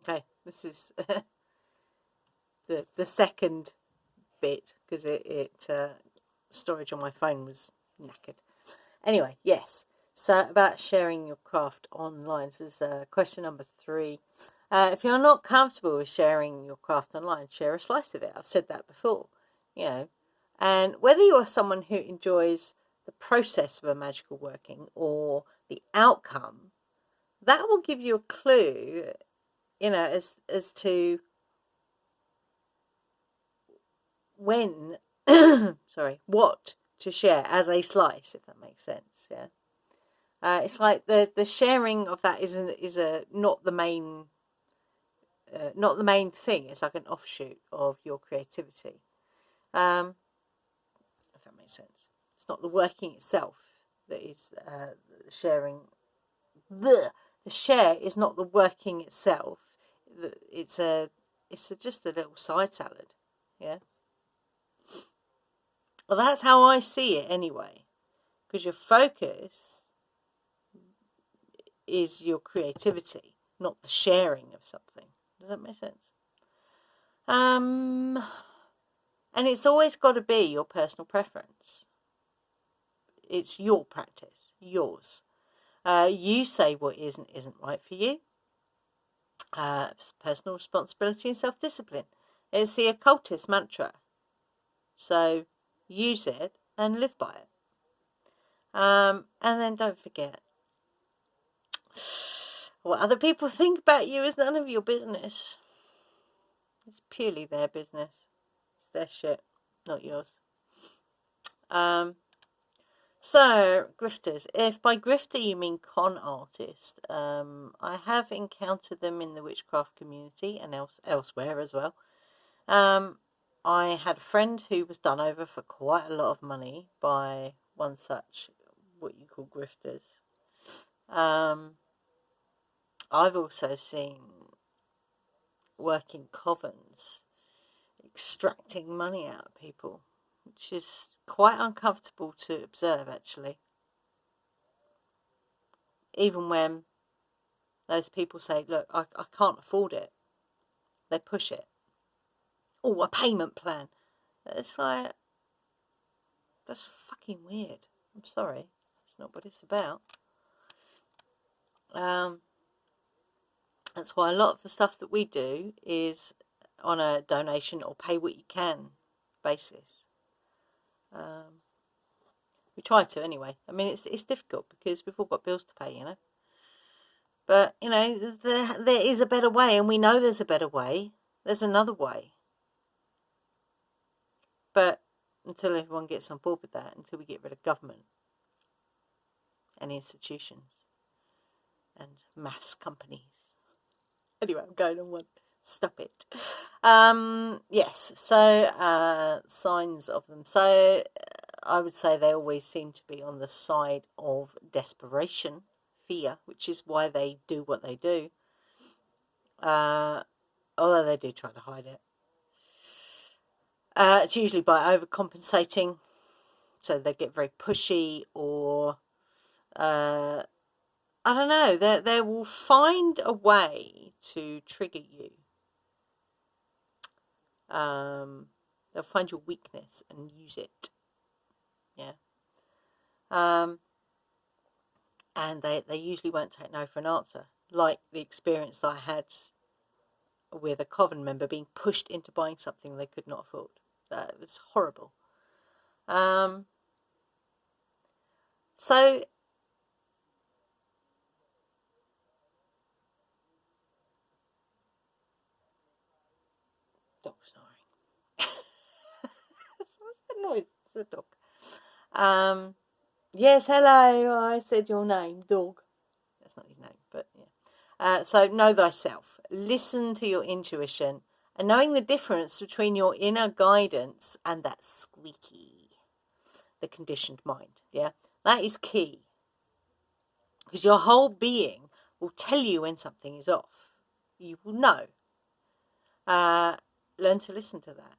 Okay, this is the second bit, because storage on my phone was knackered. Anyway, yes. So about sharing your craft online. This is question number 3. If you're not comfortable with sharing your craft online, share a slice of it. I've said that before, you know. And whether you are someone who enjoys the process of a magical working or the outcome, that will give you a clue, you know, as to when, what to share as a slice, if that makes sense. Yeah. It's like the sharing of that is not the main thing. It's like an offshoot of your creativity. If that makes sense. It's not the working itself that is sharing. The share is not the working itself. It's just a little side salad. Yeah. Well, that's how I see it anyway. Because your focus is your creativity, not the sharing of something. Does that make sense? And it's always got to be your personal preference. It's your practice, yours. You say what is and isn't right for you. Personal responsibility and self-discipline. It's the occultist mantra. So use it and live by it. And then don't forget, what other people think about you is none of your business. It's purely their business. It's their shit, not yours. So, grifters. If by grifter you mean con artist, I have encountered them in the witchcraft community and elsewhere as well. I had a friend who was done over for quite a lot of money by one such, what you call grifters. I've also seen working covens extracting money out of people, which is quite uncomfortable to observe, actually. Even when those people say, look, I can't afford it, they push it. Oh, a payment plan. It's like, that's fucking weird. I'm sorry. That's not what it's about. That's why a lot of the stuff that we do is on a donation or pay what you can basis. We try to anyway. I mean, it's difficult because we've all got bills to pay, you know. But, you know, there is a better way, and we know there's a better way. There's another way. But until everyone gets on board with that, until we get rid of government and institutions and mass companies. Anyway, I'm going on one. Stop it. Yes, so signs of them. So I would say they always seem to be on the side of desperation, fear, which is why they do what they do. Although they do try to hide it. It's usually by overcompensating. So they get very pushy, or I don't know, they will find a way to trigger you. They'll find your weakness and use it. Yeah. And they usually won't take no for an answer. Like the experience that I had with a coven member being pushed into buying something they could not afford. That was horrible. So dog snoring. What's the noise? It's the dog. Yes, hello. I said your name, dog. That's not his name, but yeah. So know thyself. Listen to your intuition, and knowing the difference between your inner guidance and that squeaky, the conditioned mind. Yeah, that is key, because your whole being will tell you when something is off. You will know. Learn to listen to that.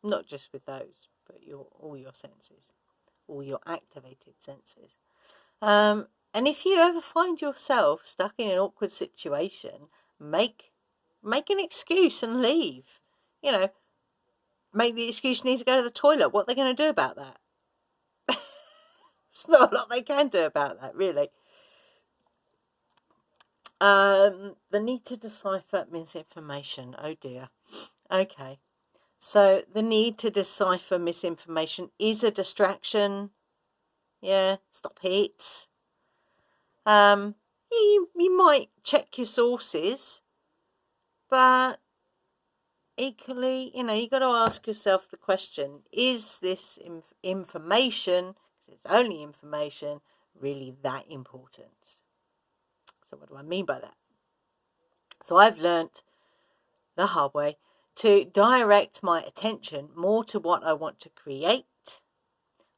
Not just with those, but all your senses, all your activated senses. And if you ever find yourself stuck in an awkward situation, make an excuse and leave. You know, make the excuse you need to go to the toilet. What are they going to do about that? There's not a lot they can do about that, really. The need to decipher misinformation. Oh dear. Okay. So the need to decipher misinformation is a distraction. Yeah, stop it. You might check your sources, but equally, you got to ask yourself the question, is this information, it's only information, really that important? So what do I mean by that? So I've learnt the hard way to direct my attention more to what I want to create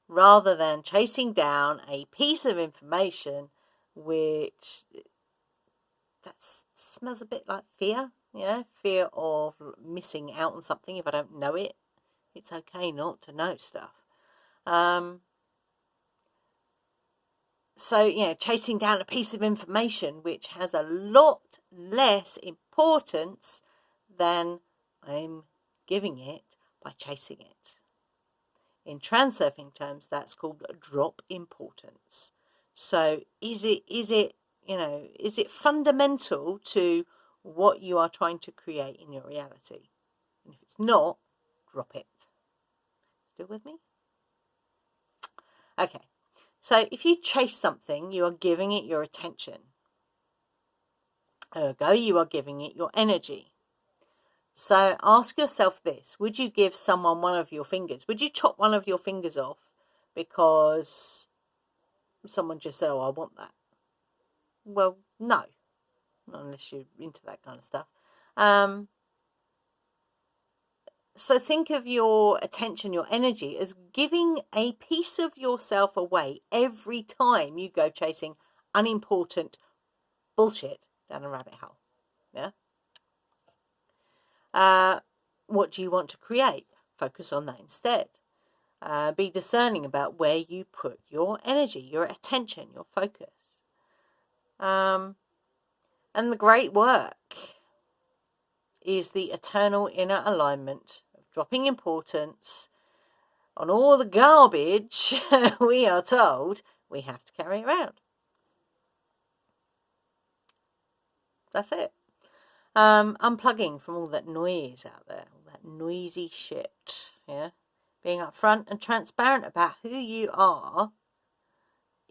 rather than chasing down a piece of information which that smells a bit like fear, fear of missing out on something if I don't know it. It's okay not to know stuff. So, chasing down a piece of information which has a lot less importance than I'm giving it by chasing it. In transurfing terms, that's called drop importance. So is it fundamental to what you are trying to create in your reality? And if it's not, drop it. Still with me? Okay. So if you chase something, you are giving it your attention. Ergo, you are giving it your energy. So ask yourself this. Would you give someone one of your fingers? Would you chop one of your fingers off because someone just said, oh, I want that? Well, no. Not unless you're into that kind of stuff. So think of your attention, your energy, as giving a piece of yourself away every time you go chasing unimportant bullshit down a rabbit hole. Yeah? What do you want to create? Focus on that instead. Be discerning about where you put your energy, your attention, your focus. And the great work is the eternal inner alignment of dropping importance on all the garbage we are told we have to carry around. That's it. Unplugging from all that noise out there, all that noisy shit, yeah? Being upfront and transparent about who you are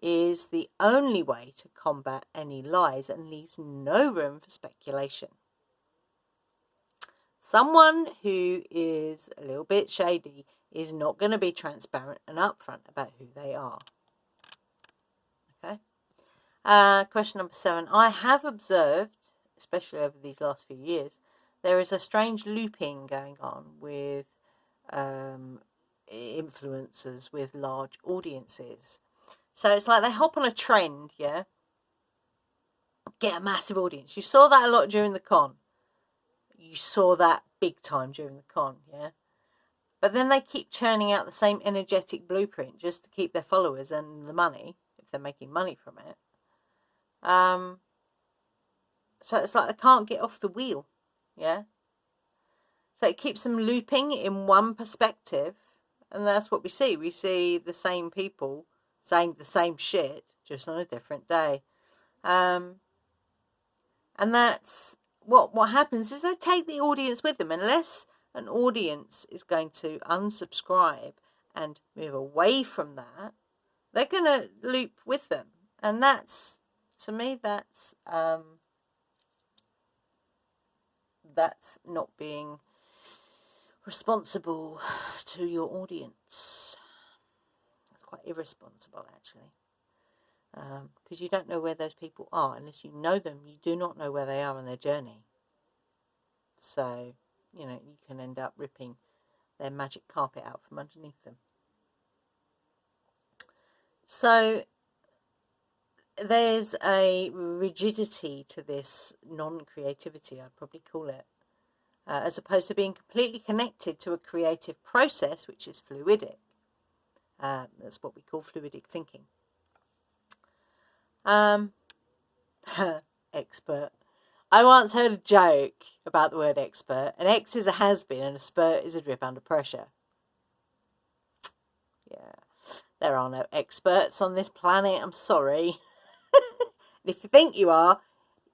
is the only way to combat any lies and leaves no room for speculation. Someone who is a little bit shady is not going to be transparent and upfront about who they are. Okay? Question number 7. I have observed, especially over these last few years, there is a strange looping going on with influencers with large audiences. So it's like they hop on a trend, yeah? Get a massive audience. You saw that a lot during the con. You saw that big time during the con, yeah? But then they keep churning out the same energetic blueprint just to keep their followers and the money, if they're making money from it. So it's like they can't get off the wheel, yeah? So it keeps them looping in one perspective, and that's what we see. We see the same people saying the same shit, just on a different day. And that's what happens is they take the audience with them. Unless an audience is going to unsubscribe and move away from that, they're going to loop with them. And that's, to me, that's not being responsible to your audience. It's quite irresponsible, actually. Because you don't know where those people are. Unless you know them, you do not know where they are on their journey. So, you can end up ripping their magic carpet out from underneath them. So, there's a rigidity to this non-creativity, I'd probably call it, as opposed to being completely connected to a creative process, which is fluidic. That's what we call fluidic thinking. Expert. I once heard a joke about the word expert. An X is a has-been and a spurt is a drip under pressure. Yeah, there are no experts on this planet. I'm sorry. If you think you are,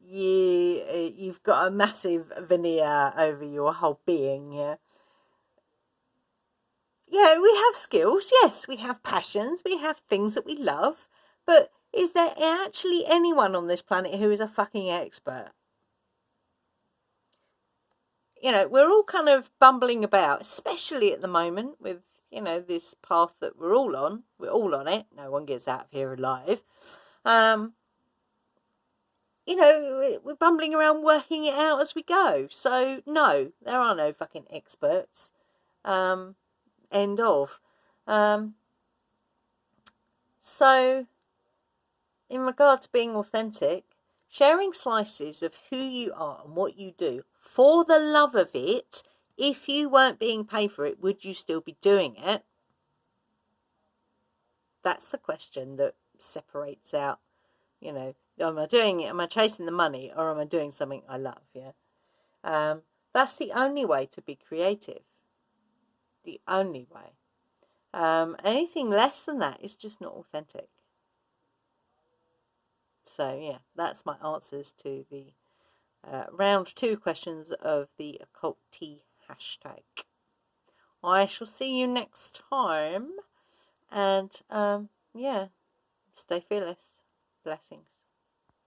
you've got a massive veneer over your whole being. Yeah. Yeah, we have skills. Yes, we have passions. We have things that we love. But is there actually anyone on this planet who is a fucking expert? You know, we're all kind of bumbling about, especially at the moment with, you know, this path that we're all on. We're all on it. No one gets out of here alive. You know, we're bumbling around working it out as we go. So, no, there are no fucking experts. End of. So, in regard to being authentic, sharing slices of who you are and what you do for the love of it, if you weren't being paid for it, would you still be doing it? That's the question that separates out, you know, am I doing it? Am I chasing the money, or am I doing something I love? Yeah. That's the only way to be creative. The only way. Anything less than that is just not authentic. So yeah, that's my answers to the round 2 questions of the occult tea hashtag. I shall see you next time, and yeah, stay fearless. Blessings.